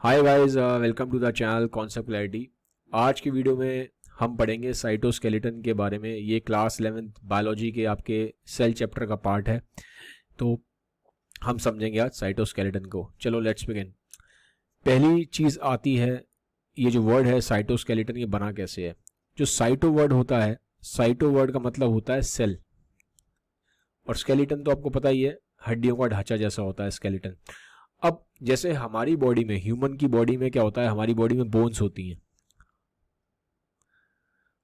Hi guys, welcome to the channel concept clarity. आज की video में हम पढ़ेंगे साइटोस्केलेटन के बारे में। ये क्लास 11th बायोलॉजी के आपके सेल चैप्टर का पार्ट है, तो हम समझेंगे आज साइटोस्केलेटन को। चलो लेट्स बिगिन। पहली चीज़ आती है, ये जो वर्ड है साइटोस्केलेटन, ये बना कैसे है। जो साइटो वर्ड होता है, साइटो वर्ड का मतलब होता है सेल, और स्केलेटन तो आपको पता ही है, हड्डियों का ढांचा जैसा होता है स्केलेटन। अब जैसे हमारी बॉडी में, ह्यूमन की बॉडी में क्या होता है, हमारी बॉडी में बोन्स होती हैं।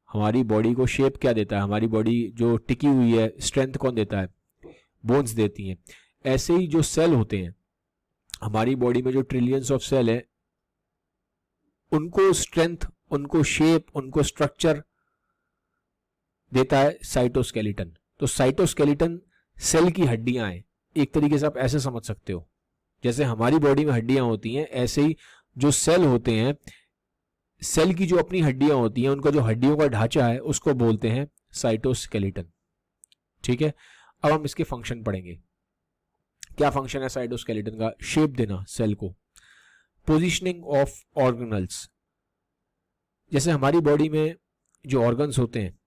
हमारी बॉडी को शेप क्या देता है, हमारी बॉडी जो टिकी हुई है, स्ट्रेंथ कौन देता है, बोन्स देती हैं। ऐसे ही जो सेल होते हैं हमारी बॉडी में, जो ट्रिलियंस ऑफ सेल है, उनको स्ट्रेंथ, उनको शेप, उनको स्ट्रक्चर देता है साइटोस्केलेटन। तो साइटोस्केलेटन सेल की हड्डियां हैं, एक तरीके से आप ऐसे समझ सकते हो। जैसे हमारी बॉडी में हड्डियां होती हैं, ऐसे ही जो सेल होते हैं, सेल की जो अपनी हड्डियां होती हैं, उनका जो हड्डियों का ढांचा है, उसको बोलते हैं साइटोस्केलेटन। ठीक है, अब हम इसके फंक्शन पढ़ेंगे। क्या फंक्शन है साइटोस्केलेटन का? शेप देना सेल को, पोजीशनिंग ऑफ ऑर्गेनल्स। जैसे हमारी बॉडी में जो ऑर्गन्स होते हैं,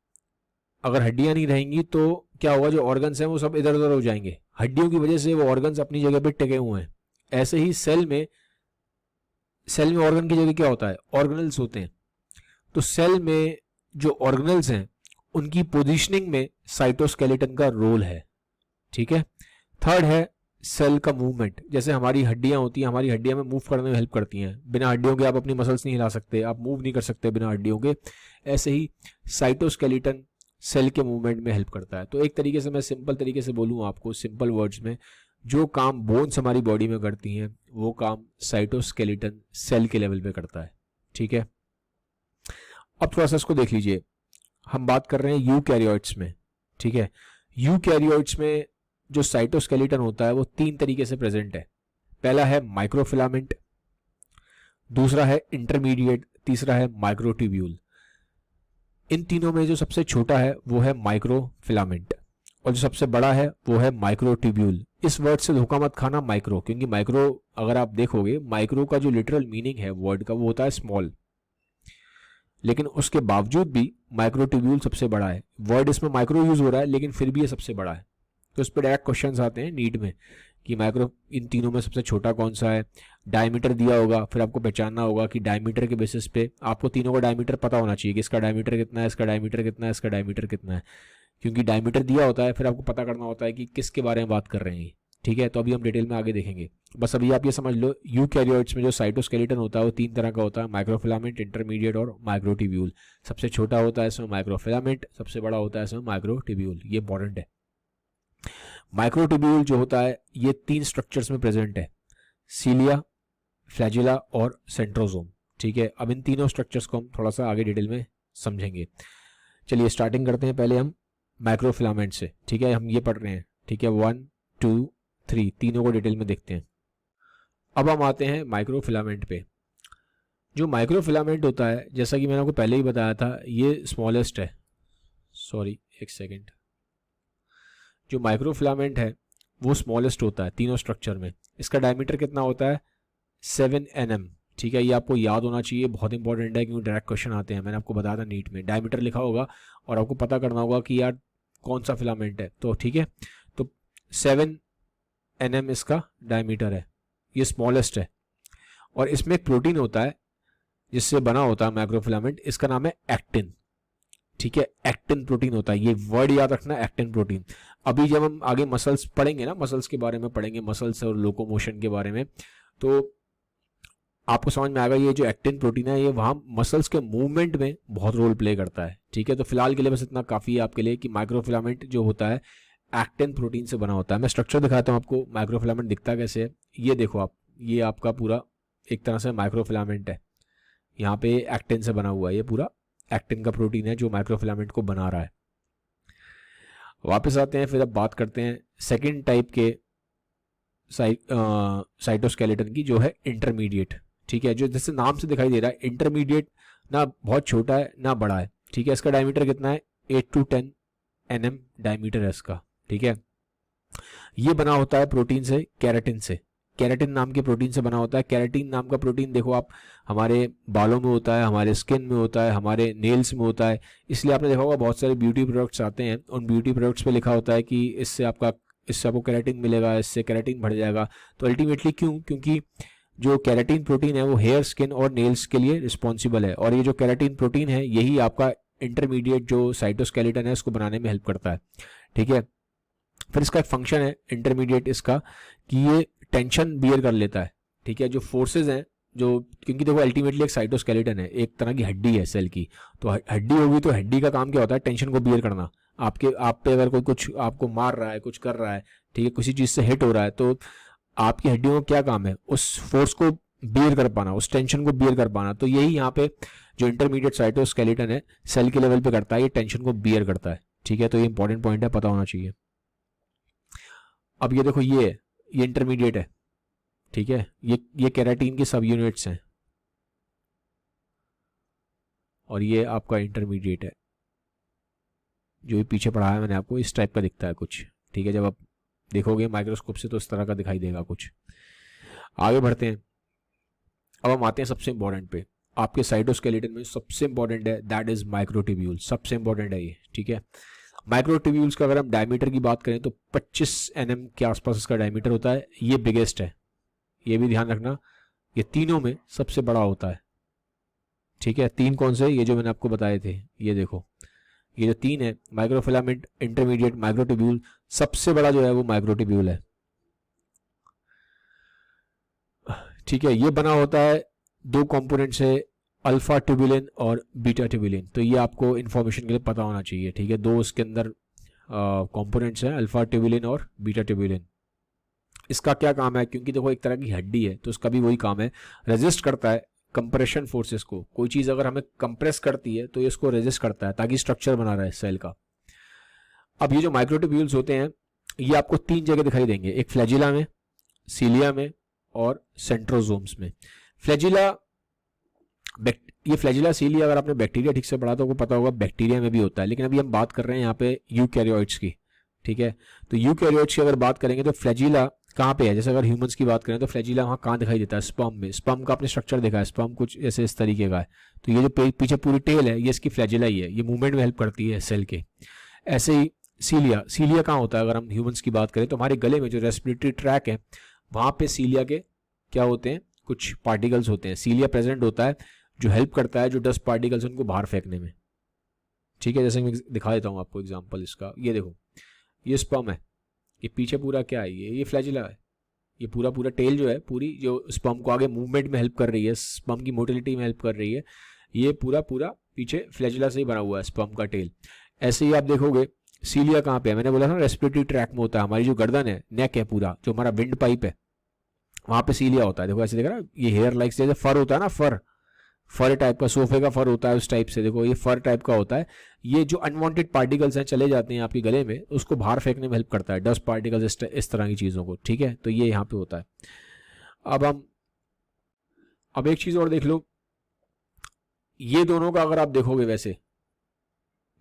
अगर हड्डियां नहीं रहेंगी तो क्या होगा, जो ऑर्गन्स हैं वो सब इधर उधर हो जाएंगे। हड्डियों की वजह से वो ऑर्गन्स अपनी जगह पे टिके हुए हैं। ऐसे ही सेल में ऑर्गन की जगह क्या होता है, ऑर्गेनल्स होते हैं। तो सेल में जो ऑर्गेनल्स हैं, उनकी पोजीशनिंग में साइटोस्केलेटन का रोल है। ठीक है। थर्ड है सेल का मूवमेंट। जैसे हमारी हड्डियां होती हैं, हमारी हड्डियां में मूव करने में हेल्प करती हैं। बिना हड्डियों के आप अपनी मसल्स नहीं हिला सकते, आप मूव नहीं कर सकते बिना हड्डियों के। ऐसे ही साइटोस्केलेटन सेल के मूवमेंट में हेल्प करता है। तो एक तरीके से मैं सिंपल तरीके से बोलूँ आपको, सिंपल वर्ड्स में, जो काम बोन्स हमारी बॉडी में करती हैं, वो काम साइटोस्केलेटन सेल के लेवल पे करता है। ठीक है। अब थोड़ा सा इसको देख लीजिए। हम बात कर रहे हैं यूकैरियोट्स में। ठीक है, यूकैरियोट्स में जो साइटोस्केलेटन होता है वो तीन तरीके से प्रेजेंट है। पहला है माइक्रोफिलामेंट, दूसरा है इंटरमीडिएट, तीसरा है माइक्रोट्यूब्यूल। इन तीनों में जो सबसे छोटा है वो है माइक्रोफिलामेंट, और जो सबसे बड़ा है वो है माइक्रोट्यूब्यूल। इस वर्ड से धोखा मत खाना माइक्रो, क्योंकि माइक्रो अगर आप देखोगे, माइक्रो का जो लिटरल मीनिंग है वर्ड का, वो होता है स्मॉल, लेकिन उसके बावजूद भी माइक्रोट्यूब्यूल सबसे बड़ा है। वर्ड इसमें माइक्रो यूज हो रहा है, लेकिन फिर भी ये सबसे बड़ा है। तो इस पर डायरेक्ट क्वेश्चंस आते हैं नीट में कि माइक्रो, इन तीनों में सबसे छोटा कौन सा है। डायमीटर दिया होगा, फिर आपको पहचानना होगा कि डायमीटर के बेसिस पे आपको तीनों का डायमीटर पता होना चाहिए कि इसका डायमीटर कितना है, इसका डायमीटर कितना है, इसका डायमीटर कितना है। क्योंकि डायमीटर दिया होता है, फिर आपको पता करना होता है कि किसके बारे में बात कर रहे हैं। ठीक है, तो अभी हम डिटेल में आगे देखेंगे। बस अभी आप ये समझ लो, यूकैरियोट्स में जो साइटोस्केलेटन होता है वो तीन तरह का होता है, माइक्रोफिलामेंट, इंटरमीडिएट और माइक्रोट्यूब्यूल। सबसे छोटा होता है इसमें माइक्रोफिलामेंट, सबसे बड़ा होता है इसमें माइक्रोट्यूब्यूल। ये इंपॉर्टेंट है। माइक्रोट्यूब्यूल जो होता है, ये तीन स्ट्रक्चर्स में प्रेजेंट है, सीलिया, फ्लैजिला और सेंट्रोसोम। ठीक है, अब इन तीनों स्ट्रक्चर्स को हम थोड़ा सा आगे डिटेल में समझेंगे। चलिए स्टार्टिंग करते हैं पहले हम माइक्रोफिलामेंट से। ठीक है, हम ये पढ़ रहे हैं। ठीक है, 1 2 3 तीनों को डिटेल में देखते हैं। अब हम आते हैं माइक्रोफिलामेंट पे। जो माइक्रोफिलामेंट होता है, जैसा कि मैंने आपको पहले ही बताया था, ये स्मॉलेस्ट है। सॉरी, एक सेकेंड। जो माइक्रोफिलामेंट है वो स्मॉलेस्ट होता है तीनों स्ट्रक्चर में। इसका डायमीटर कितना होता है? 7 nm। ठीक है, ये आपको याद होना चाहिए, बहुत इंपॉर्टेंट है, क्योंकि डायरेक्ट क्वेश्चन आते हैं। मैंने आपको बताया था नीट में डायमीटर लिखा होगा और आपको पता करना होगा कि यार कौन सा फिलामेंट है। तो ठीक है, तो 7 nm इसका डायमीटर है, ये स्मॉलेस्ट है। और इसमें एक प्रोटीन होता है जिससे बना होता है माइक्रोफिलामेंट, इसका नाम है एक्टिन। ठीक है, एक्टिन प्रोटीन होता है, ये वर्ड याद रखना, एक्टिन प्रोटीन। अभी जब हम आगे मसल्स पढ़ेंगे ना, मसल्स के बारे में पढ़ेंगे, मसल्स और लोकोमोशन के बारे में, तो आपको समझ में आएगा ये जो एक्टिन प्रोटीन है, ये वहां मसल्स के मूवमेंट में बहुत रोल प्ले करता है। ठीक है, तो फिलहाल के लिए बस इतना काफी है आपके लिए कि माइक्रोफिलामेंट जो होता है एक्टिन प्रोटीन से बना होता है। मैं स्ट्रक्चर दिखाता हूं आपको, माइक्रोफिलामेंट दिखता कैसे है। ये देखो आप, ये आपका पूरा एक तरह से माइक्रोफिलामेंट है, यहाँ पे एक्टिन से बना हुआ है, ये पूरा एक्टिन का प्रोटीन है जो माइक्रोफिलामेंट को बना रहा है। वापस आते हैं, फिर अब बात करते हैं सेकेंड टाइप के साइटोस्केलेटन की, जो है इंटरमीडिएट। ठीक है, जो जैसे नाम से दिखाई दे रहा है, इंटरमीडिएट ना बहुत छोटा है ना बड़ा है। ठीक है, इसका डायमीटर कितना है? 8 to 10 nm डायमीटर है इसका। ठीक है, ये बना होता है प्रोटीन से, केराटिन से। केराटिन नाम के प्रोटीन से बना होता है। केराटिन नाम का प्रोटीन देखो आप, हमारे बालों में होता है, हमारे स्किन में होता है, हमारे नेल्स में होता है। इसलिए आपने देखा होगा बहुत सारे ब्यूटी प्रोडक्ट्स आते हैं, उन ब्यूटी प्रोडक्ट्स पे लिखा होता है कि इससे आपको केराटिन मिलेगा, इससे केराटिन बढ़ जाएगा। तो अल्टीमेटली क्योंकि जो केराटिन प्रोटीन है वो हेयर, स्किन और नेल्स के लिए रिस्पॉन्सिबल है, और ये जो केराटिन प्रोटीन है यही आपका इंटरमीडिएट जो साइटोस्केलेटन है उसको बनाने में हेल्प करता है। ठीक है, फिर इसका एक फंक्शन है इंटरमीडिएट इसका, कि ये टेंशन बियर कर लेता है। ठीक है, जो फोर्सेज हैं जो, क्योंकि देखो अल्टीमेटली एक साइटोस्केलेटन है, एक तरह की हड्डी है सेल की, तो हड्डी होगी तो हड्डी का काम क्या होता है, टेंशन को बियर करना। आप पे अगर कोई कुछ आपको मार रहा है, कुछ कर रहा है, ठीक है, किसी चीज से हिट हो रहा है, तो आपकी हड्डियों का क्या काम है, उस फोर्स को बियर कर पाना, उस टेंशन को बियर कर पाना। तो यही यहाँ पे जो इंटरमीडिएट साइटोस्केलेटन है सेल के लेवल पे करता है, ये टेंशन को बियर करता है। ठीक है, तो ये इंपॉर्टेंट पॉइंट है, पता होना चाहिए। अब ये देखो, ये इंटरमीडिएट है। ठीक है, ये केराटिन की सब यूनिट्स हैं, और ये आपका इंटरमीडिएट है। जो ये पीछे पढ़ा है मैंने आपको, इस टाइप का दिखता है कुछ। ठीक है, जब आप देखोगे माइक्रोस्कोप से तो इस तरह का दिखाई देगा कुछ। आगे बढ़ते हैं, अब हम आते हैं सबसे इंपॉर्टेंट पे। आपके साइटोस्केलेटन में सबसे इंपॉर्टेंट है, दैट इज माइक्रोट्यूब्यूल। सबसे इंपॉर्टेंट है ये। ठीक है, माइक्रोट्यूब्यूल्स का अगर हम डायमीटर की बात करें तो 25 nm के आसपास इसका डायमीटर होता है। ये बिगेस्ट है, ये भी ध्यान रखना, ये तीनों में सबसे बड़ा होता है। ठीक है, तीन कौन से, ये जो मैंने आपको बताए थे, ये देखो, ये जो तीन है, माइक्रोफिलामेंट, इंटरमीडिएट, माइक्रोट्यूब्यूल, सबसे बड़ा जो है वो माइक्रोट्यूब्यूल है। ठीक है, ये बना होता है दो कंपोनेंट से, अल्फा ट्यूबुलिन और बीटा ट्यूबुलिन। तो ये आपको इन्फॉर्मेशन के लिए पता होना चाहिए। ठीक है, दो इसके अंदर कंपोनेंट्स हैं, अल्फा ट्यूबुलिन और बीटा ट्यूबुलिन। इसका क्या काम है, क्योंकि देखो एक तरह की हड्डी है तो इसका भी वही काम है, रेजिस्ट करता है कंप्रेशन फोर्सेस को। कोई चीज अगर हमें कंप्रेस करती है तो ये इसको रेजिस्ट करता है ताकि स्ट्रक्चर बना रहे सेल का। अब ये जो माइक्रोट्यूब्यूल्स होते हैं ये आपको तीन जगह दिखाई देंगे, एक फ्लैजिला में, सीलिया में और सेंट्रोजोम्स में। फ्लैजिला, ये फ्लैजिला सीलिया अगर आपने बैक्टीरिया ठीक से पढ़ा तो आपको पता होगा बैक्टीरिया में भी होता है, लेकिन अभी हम बात कर रहे हैं यहाँ पे यूकैरियोट्स की। ठीक है, तो यूकैरियोट्स की अगर बात करेंगे तो फ्लैजिला कहाँ पे है, जैसे अगर ह्यूमंस की बात करें तो फ्लैजिला वहाँ कहाँ दिखाई देता है, स्पर्म में। स्पर्म का आपने स्ट्रक्चर देखा है, स्पर्म कुछ ऐसे इस तरीके का है। तो ये जो पीछे पूरी टेल है ये इसकी फ्लैजिला ही है, ये मूवमेंट में हेल्प करती है सेल के। ऐसे ही सीलिया कहाँ होता है, अगर हम ह्यूमंस की बात करें तो हमारे गले में जो रेस्पिरेटरी ट्रैक है वहाँ पे सीलिया के क्या होते हैं, कुछ पार्टिकल्स होते हैं, सीलिया प्रेजेंट होता है जो हेल्प करता है जो डस्ट पार्टिकल्स उनको बाहर फेंकने में। ठीक है, जैसे मैं दिखा देता हूँ आपको एग्जांपल इसका। ये देखो, ये स्पर्म है, ये पीछे पूरा क्या है, ये फ्लैजिला है। ये पूरा टेल जो है, पूरी जो स्पर्म को आगे मूवमेंट में हेल्प कर रही है, स्पर्म की मोटिलिटी में हेल्प कर रही है, ये पूरा पीछे फ्लैजिला से ही बना हुआ है स्पर्म का टेल। ऐसे ही आप देखोगे सीलिया कहाँ पे है, मैंने बोला था रेस्पिरेटरी ट्रैक में होता है, हमारी जो गर्दन है, नेक है, पूरा जो हमारा विंड पाइप है, वहाँ पे सीलिया होता है। देखो ऐसे देख रहा है, ये हेयर लाइक जैसे फर होता है ना, फर टाइप का, सोफे का फर होता है उस टाइप से, देखो ये फर टाइप का होता है। ये जो अनवांटेड पार्टिकल्स हैं चले जाते हैं आपके गले में, उसको बाहर फेंकने में हेल्प करता है, डस्ट पार्टिकल्स, इस तरह की चीज़ों को। ठीक है, तो ये यहाँ पे होता है। अब एक चीज़ और देख लो, ये दोनों का अगर आप देखोगे वैसे,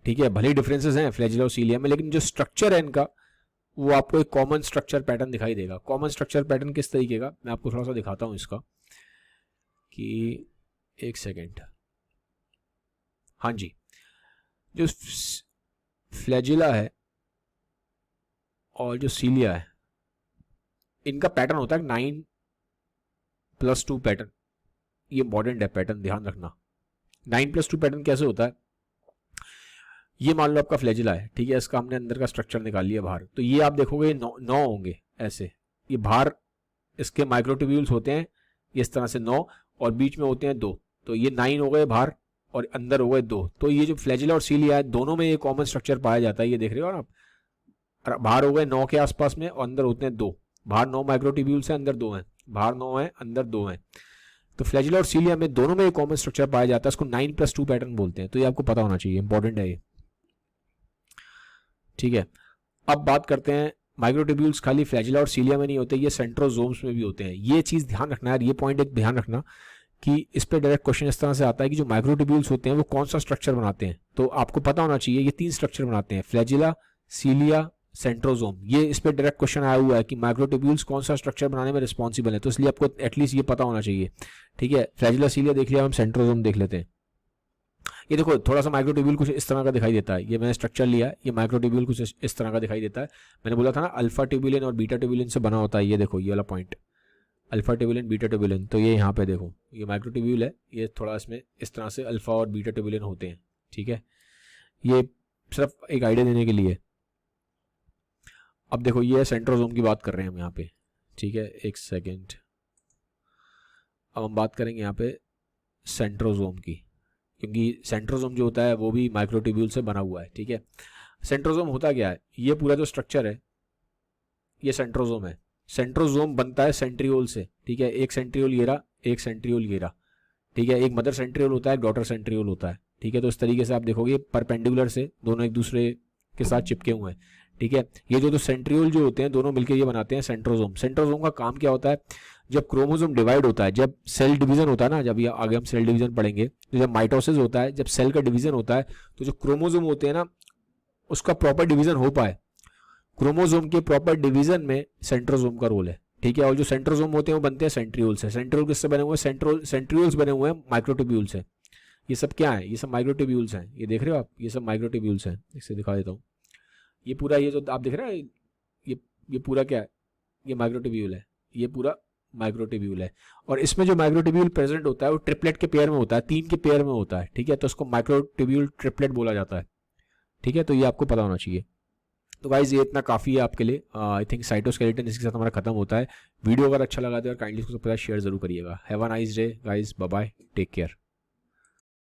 ठीक है, भले ही डिफरेंसेस हैं फ्लैजिला और सीलिया में, लेकिन जो स्ट्रक्चर है इनका वो आपको एक कॉमन स्ट्रक्चर पैटर्न दिखाई देगा। कॉमन स्ट्रक्चर पैटर्न किस तरीके का, मैं आपको थोड़ा सा दिखाता हूँ इसका, कि एक सेकेंड। हाँ जी, जो फ्लैजिला है और जो सीलिया है, इनका पैटर्न होता है 9+2 पैटर्न। ये इंपॉर्टेंट है पैटर्न, ध्यान रखना। 9+2 पैटर्न कैसे होता है, ये मान लो आपका फ्लैजिला है, ठीक है, इसका हमने अंदर का स्ट्रक्चर निकाल लिया बाहर, तो ये आप देखोगे 9 होंगे ऐसे, ये बाहर इसके माइक्रोट्यूब्यूल्स होते हैं इस तरह से 9, और बीच में होते हैं 2, तो ये 9 हो गए बाहर और अंदर हो गए 2। तो ये जो फ्लैजिला और सीलिया है दोनों में ये कॉमन स्ट्रक्चर पाया जाता है, ये देख रहे हो आप, बाहर हो गए 9 के आसपास में और अंदर होते हैं 2। बाहर 9 माइक्रोट्यूब्यूल्स हैं, अंदर 2 हैं, बाहर 9 हैं, अंदर 2 हैं। तो फ्लैजिला और सीलिया में दोनों में ये कॉमन स्ट्रक्चर पाया जाता है, इसको 9+2 पैटर्न बोलते हैं। तो ये आपको पता होना चाहिए, इंपॉर्टेंट है ये। ठीक है, अब बात करते हैं, माइक्रोट्यूब्यूल्स खाली फ्लैजिला और सीलिया में नहीं होते, ये सेंट्रोजोम्स में भी होते हैं। ये चीज ध्यान रखना है, ये पॉइंट एक ध्यान रखना कि इस पे डायरेक्ट क्वेश्चन इस तरह से आता है कि जो माइक्रोट्यूब्यूल्स होते हैं वो कौन सा स्ट्रक्चर बनाते हैं। तो आपको पता होना चाहिए ये 3 स्ट्रक्चर बनाते हैं, फ्लैजिला, सीलिया सेंट्रोजोम, ये इस पे डायरेक्ट क्वेश्चन आया हुआ है कि माइक्रोट्यूब्यूल्स कौन सा स्ट्रक्चर बनाने में रिस्पॉन्सिबल है, तो इसलिए आपको एटलीस्ट ये पता होना चाहिए, ठीक है। फ्लैजिला सीलिया देख लिया, हम सेंट्रोजोम देख लेते हैं। ये देखो थोड़ा सा माइक्रोट्यूब्यूल कुछ इस तरह का दिखाई देता है, ये मैंने स्ट्रक्चर लिया, ये माइक्रोट्यूब्यूल कुछ इस तरह का दिखाई देता है। मैंने बोला था ना अल्फा ट्यूबुलिन और बीटा ट्यूबुलिन से बना होता है, ये देखो ये वाला point, alpha tubulin beta tubulin. तो ये यहाँ पे देखो ये माइक्रोट्यूब्यूल है, ये थोड़ा इसमें इस तरह से अल्फा और बीटा ट्यूबुलिन होते हैं, ठीक है। ये सिर्फ एक आइडिया देने के लिए। अब देखो ये सेंट्रोजोम की बात कर रहे हैं हम यहाँ पे, ठीक है, एक सेकेंड। अब हम बात करेंगे यहाँ पे सेंट्रोजोम की, क्योंकि सेंट्रोजोम जो होता है वो भी माइक्रोट्यूब्यूल से बना हुआ है, ठीक है। सेंट्रोजोम होता क्या है, ये पूरा जो स्ट्रक्चर है ये सेंट्रोजोम है। सेंट्रोजोम बनता है सेंट्रियोल से, ठीक है, एक सेंट्रियोल ये रहा, एक सेंट्रियोल ये रहा, ठीक है। एक मदर सेंट्रियोल होता है, एक डॉटर सेंट्रियोल होता है, ठीक है। तो इस तरीके से आप देखोगे परपेंडिकुलर से दोनों एक दूसरे के साथ चिपके हुए हैं, ठीक है। ये जो सेंट्रियोल जो होते हैं दोनों मिलकर ये बनाते हैं सेंट्रोजोम। सेंट्रोजोम का काम क्या होता है, जब क्रोमोसोम डिवाइड होता है, जब सेल डिवीजन होता है ना, जब ये आगे हम सेल डिवीजन पढ़ेंगे, तो जब माइटोसिस होता है, जब सेल का डिवीजन होता है, तो जो क्रोमोसोम होते हैं ना उसका प्रॉपर डिवीजन हो पाए, क्रोमोसोम के प्रॉपर डिवीजन में सेंट्रोजोम का रोल है, ठीक है। और जो सेंट्रोजोम होते हैं वो बनते हैं सेंट्रियोल से। सेंट्रियोल किससे बने हुए हैं, सेंट्रियोल्स बने हुए हैं माइक्रोट्यूब्यूल से। ये सब क्या है, ये सब माइक्रोट्यूब्यूल्स हैं, ये देख रहे हो आप, ये सब माइक्रोट्यूब्यूल्स हैं। इससे दिखा देता हूँ, ये पूरा ये जो आप देख रहे हैं ये पूरा क्या है, ये माइक्रोट्यूब्यूल है, ये पूरा माइक्रोट्यूब्यूल है। और इसमें जो माइक्रोट्यूब्यूल प्रेजेंट होता है वो ट्रिपलेट के पेयर में होता है, 3 के पेयर में होता है, ठीक है। तो उसको माइक्रोट्यूब्यूल ट्रिपलेट बोला जाता है, ठीक है। तो ये आपको पता होना चाहिए। तो गाइज ये इतना काफ़ी है आपके लिए। आई थिंक साइटोस्केलेटन इसके साथ हमारा खत्म होता है। वीडियो अगर अच्छा लगा तो यार काइंडली उसको पता शेयर जरूर करिएगा। Have a nice day guys, bye bye, take care.